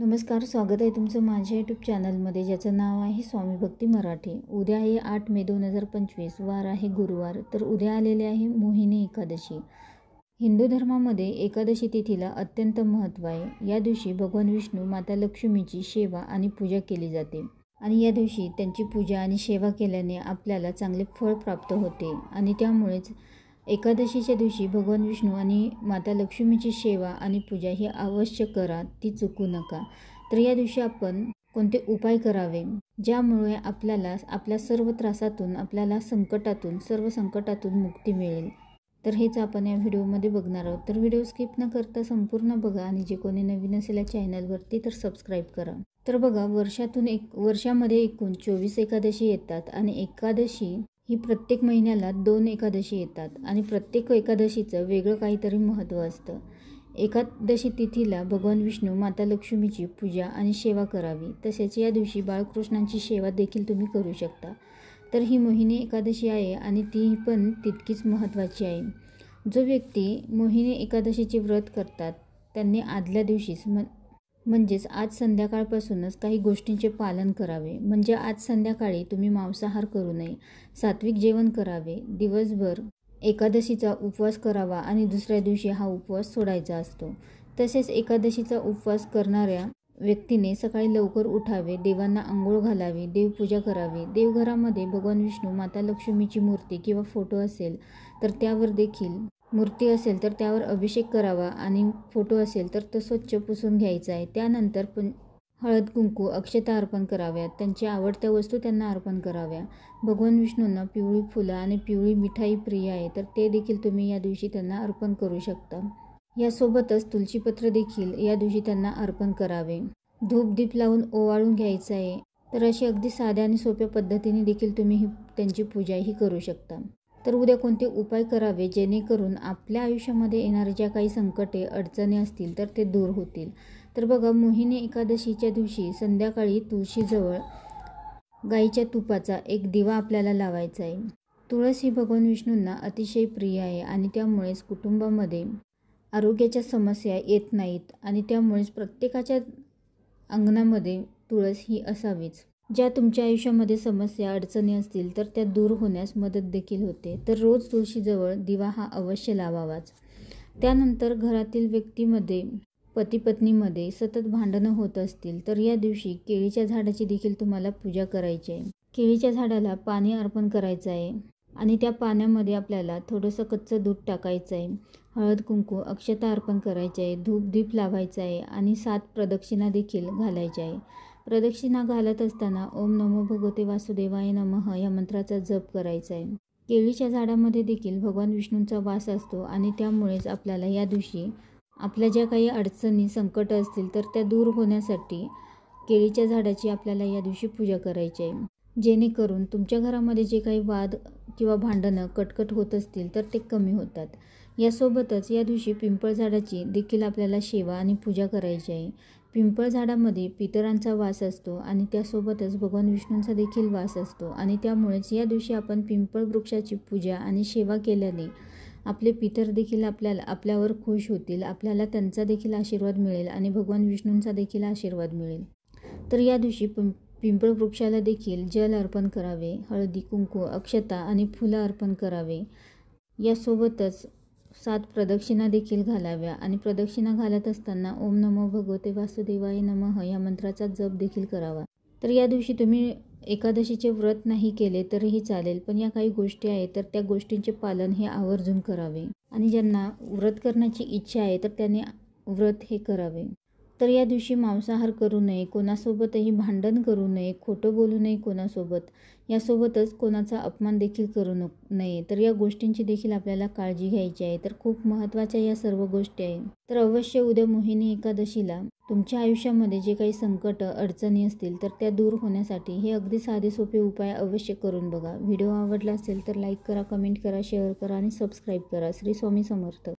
नमस्कार, स्वागत आहे तुमचं माझ्या यूट्यूब चॅनलमध्ये, ज्याचं नाव आहे स्वामी भक्ती मराठी। उद्या आहे 8 मे 2025, वार आहे गुरुवार। तर उद्या आलेले आहे मोहिनी एकादशी। हिंदू धर्मामध्ये एकादशी तिथीला अत्यंत महत्त्व आहे। या दिवशी भगवान विष्णू, माता लक्ष्मीची सेवा आणि पूजा केली जाते आणि या दिवशी त्यांची पूजा आणि सेवा केल्याने आपल्याला चांगले फळ प्राप्त होते आणि त्यामुळेच एकादशीच्या दिवशी भगवान विष्णू आणि माता लक्ष्मीची सेवा आणि पूजा ही अवश्य करा, ती चुकू नका। तर या दिवशी आपण कोणते उपाय करावे ज्यामुळे आपल्याला आपल्या सर्व त्रासातून, आपल्याला सर्व संकटातून मुक्ती मिळेल, तर हेच आपण या व्हिडिओमध्ये बघणार आहोत। तर व्हिडिओ स्किप न करता संपूर्ण बघा आणि जे कोणी नवीन असेल या चॅनलवरती तर सबस्क्राईब करा। तर बघा, वर्षामध्ये एकूण 24 एकादशी येतात आणि एकादशी ही प्रत्येक महिन्याला 2 एकादशी येतात आणि प्रत्येक एकादशीचं वेगळं काहीतरी महत्त्व असतं। एकादशी तिथीला भगवान विष्णू, माता लक्ष्मीची पूजा आणि सेवा करावी। तसेच या दिवशी बाळकृष्णांची सेवा देखील तुम्ही करू शकता। तर ही मोहिनी एकादशी आहे आणि ती पण तितकीच महत्त्वाची आहे। जो व्यक्ती मोहिनी एकादशीचे व्रत करतात त्यांनी आदल्या दिवशीच म्हणजेच आज संध्याकाळपासूनच काही गोष्टींचे पालन करावे। म्हणजे आज संध्याकाळी तुम्ही मांसाहार करू नये, सात्विक जेवण करावे, दिवसभर एकादशीचा उपवास करावा आणि दुसऱ्या दिवशी हा उपवास सोडायचा असतो। तसेच एकादशीचा उपवास करणाऱ्या व्यक्तीने सकाळी लवकर उठावे, देवांना आंघोळ घालावी, देवपूजा करावी। देवघरामध्ये भगवान विष्णू, माता लक्ष्मीची मूर्ती किंवा फोटो असेल तर त्यावर अभिषेक करावा आणि फोटो असेल तर तो स्वच्छ पुसून घ्यायचा आहे। त्यानंतर हळद, कुंकू, अक्षता अर्पण कराव्यात। त्यांच्या आवडत्या वस्तू त्यांना अर्पण कराव्या। भगवान विष्णूंना पिवळी फुलं आणि पिवळी मिठाई प्रिय आहे, तर ते देखील तुम्ही या दिवशी त्यांना अर्पण करू शकता। यासोबतच तुळशीपत्र देखील या दिवशी त्यांना अर्पण करावे। धूप दीप लावून ओवाळून घ्यायचं आहे। तर अशी अगदी साध्या आणि सोप्या पद्धतीने देखील तुम्ही त्यांची पूजाही करू शकता। तर उद्या कोणते उपाय करावे जेणेकरून आपल्या आयुष्यामध्ये येणारे ज्या काही संकटे, अडचणी असतील तर ते दूर होतील। तर बघा, मोहिनी एकादशीच्या दिवशी संध्याकाळी तुळशीजवळ गाईच्या तुपाचा एक दिवा आपल्याला लावायचा आहे। तुळस ही भगवान विष्णूंना अतिशय प्रिय आहे आणि त्यामुळेच कुटुंबामध्ये आरोग्याच्या समस्या येत नाहीत आणि त्यामुळेच प्रत्येकाच्या अंगणामध्ये तुळस ही असावीच। ज्या तुमच्या आयुष्यामध्ये समस्या, अडचणी असतील तर त्या दूर होण्यास मदत देखील होते। तर रोज तुळशीजवळ दिवा हा अवश्य लावावाच। त्यानंतर घरातील व्यक्तीमध्ये, पती पत्नीमध्ये सतत भांडणं होत असतील तर या दिवशी केळीच्या झाडाची देखील तुम्हाला पूजा करायची आहे। केळीच्या झाडाला पाणी अर्पण करायचं आहे आणि त्या पाण्यामध्ये आपल्याला थोडंसं कच्चं दूध टाकायचं आहे, हळद, कुंकू, अक्षता अर्पण करायचे आहे, धूप दीप लावायचा आहे आणि 7 प्रदक्षिणा देखील घालायच्या आहे। प्रदक्षिणा घालत असताना ओम नमो भगवते वासुदेवाय नमः या मंत्राचा जप करायचा आहे। केळीच्या झाडामध्ये देखील भगवान विष्णूंचा वास असतो आणि त्यामुळेच आपल्याला या दिवशी आपल्या ज्या काही अडचणी, संकट असतील तर त्या दूर होण्यासाठी केळीच्या झाडाची आपल्याला या दिवशी पूजा करायची आहे, जेणेकरून तुमच्या घरामध्ये जे काही वाद किंवा भांडणं, कटकट होत असतील तर ते कमी होतात। यासोबतच या दिवशी पिंपळ झाडाची देखील आपल्याला सेवा आणि पूजा करायची आहे। पिंपळ झाडामध्ये पितरांचा वास असतो आणि त्यासोबतच भगवान विष्णूंचा देखील वास असतो आणि त्यामुळेच या दिवशी आपण पिंपळ वृक्षाची पूजा आणि सेवा केल्याने आपले पितर देखील आपल्यावर खुश होतील, आपल्याला त्यांचा देखील आशीर्वाद मिळेल आणि भगवान विष्णूंचा देखील आशीर्वाद मिळेल। तर या दिवशी पिंपळ वृक्षाला देखील जल अर्पण करावे, हळदी, कुंकू, अक्षता आणि फुलं अर्पण करावे। यासोबतच 7 प्रदक्षिणा देखील घालाव्या आणि प्रदक्षिणा घालत असताना ओम नमो भगवते वासुदेवाय नमः या मंत्राचा जप देखील करावा। तर या दिवशी तुम्ही एकादशीचे व्रत नाही केले तरीही चालेल, पण या काही गोष्टी आहेत तर त्या गोष्टींचे पालन हे आवर्जून करावे आणि ज्यांना व्रत करण्याची इच्छा आहे तर त्यांनी व्रत हे करावे। तर या दिवशी मांसाहार करू नये, कोणासोबतही भांडण करू नये, खोटं बोलू नये कोणासोबत, यासोबतच कोणाचा अपमान देखील करू नये। तर या गोष्टींची देखील आपल्याला काळजी घ्यायची आहे। तर खूप महत्त्वाच्या या सर्व गोष्टी आहेत। तर अवश्य उद्या मोहिनी एकादशीला तुमच्या आयुष्यामध्ये जे काही संकट, अडचणी असतील तर त्या दूर होण्यासाठी हे अगदी साधे सोपे उपाय अवश्य करून बघा। व्हिडिओ आवडला असेल तर लाईक करा, कमेंट करा, शेअर करा आणि सबस्क्राईब करा। श्री स्वामी समर्थ।